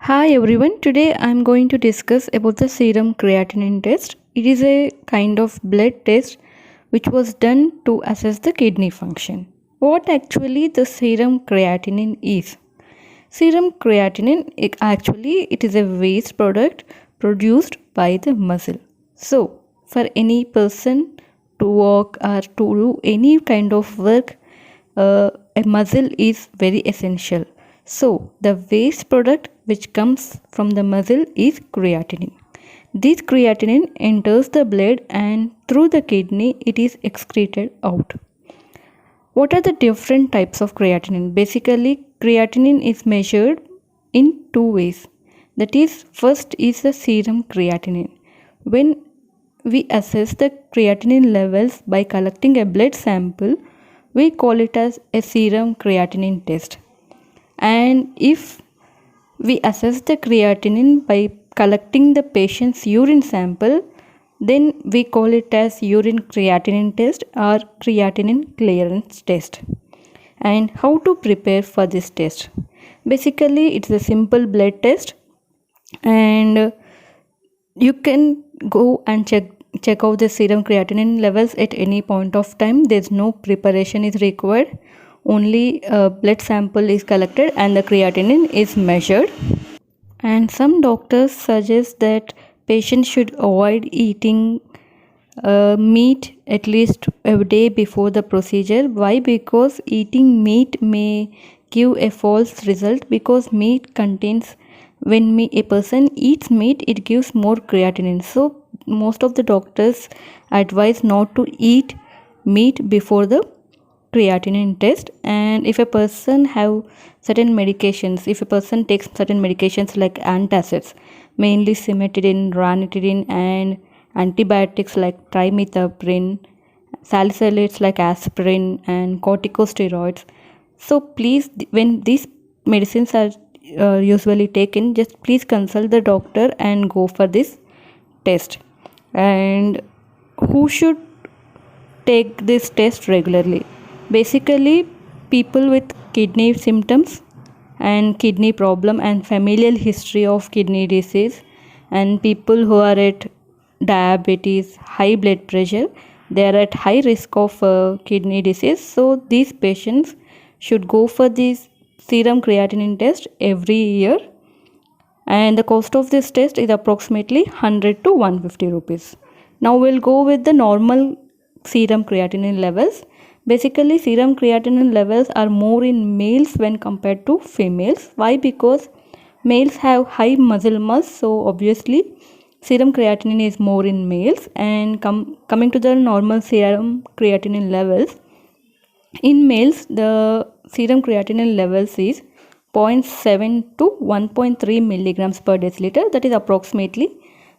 Hi everyone, today I'm going to discuss about the serum creatinine test. It is a kind of blood test which was done to assess the kidney function. What actually the serum creatinine is? Serum creatinine it is a waste product produced by the muscle. So, for any person to walk or to do any kind of work, a muscle is very essential. So, the waste product which comes from the muscle is creatinine. This creatinine enters the blood and through the kidney it is excreted out. What are the different types of creatinine? Basically, creatinine is measured in two ways. That is, first is the serum creatinine. When we assess the creatinine levels by collecting a blood sample, we call it as a serum creatinine test. And if we assess the creatinine by collecting the patient's urine sample, then we call it as urine creatinine test or creatinine clearance test. And how to prepare for this test? Basically, it's a simple blood test, and you can go and check out the serum creatinine levels at any point of time. There's no preparation is required. Only a blood sample is collected and the creatinine is measured. And some doctors suggest that patients should avoid eating meat at least a day before the procedure. Why? Because eating meat may give a false result, because meat contains, when a person eats meat, it gives more creatinine. So most of the doctors advise not to eat meat before the creatinine test. And if a person have certain medications, if a person takes certain medications like antacids, mainly cimetidine, ranitidine, and antibiotics like trimethoprim, salicylates like aspirin, and corticosteroids, so please, when these medicines are usually taken, just please consult the doctor and go for this test. And who should take this test regularly? Basically, people with kidney symptoms and kidney problem and familial history of kidney disease, and people who are at diabetes, high blood pressure, they are at high risk of kidney disease. So these patients should go for this serum creatinine test every year, and the cost of this test is approximately 100 to 150 rupees. Now we'll go with the normal serum creatinine levels. Basically, serum creatinine levels are more in males when compared to females. Why? Because males have high muscle mass, so obviously serum creatinine is more in males. And coming to the normal serum creatinine levels, in males the serum creatinine levels is 0.7 to 1.3 milligrams per deciliter, that is approximately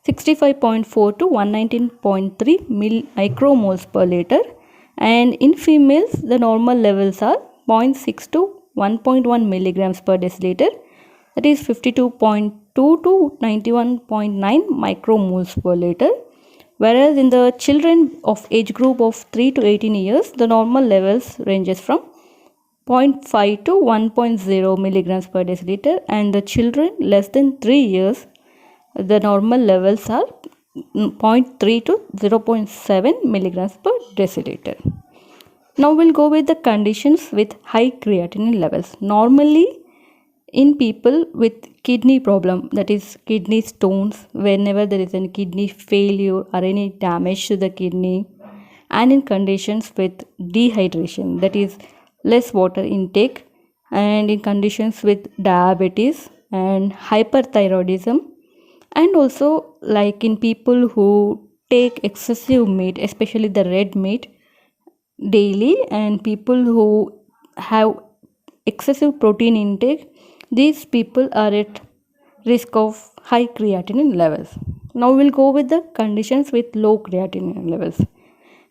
65.4 to 119.3 micromoles per liter. And in females the normal levels are 0.6 to 1.1 milligrams per deciliter, that is 52.2 to 91.9 micromoles per liter. Whereas in the children of age group of 3 to 18 years, the normal levels ranges from 0.5 to 1.0 milligrams per deciliter, and the children less than 3 years, the normal levels are 0.3 to 0.7 milligrams per deciliter. Now we'll go with the conditions with high creatinine levels. Normally, in people with kidney problem, that is kidney stones, whenever there is any kidney failure or any damage to the kidney, and in conditions with dehydration, that is less water intake, and in conditions with diabetes and hyperthyroidism, and also like in people who take excessive meat, especially the red meat, daily, and people who have excessive protein intake, these people are at risk of high creatinine levels. Now we'll go with the conditions with low creatinine levels.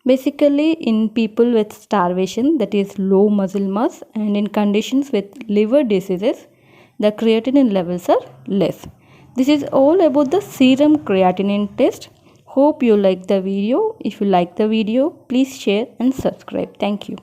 Basically, in people with starvation, that is low muscle mass, and in conditions with liver diseases, the creatinine levels are less. This is all about the serum creatinine test. Hope you like the video. If you like the video, please share and subscribe. Thank you.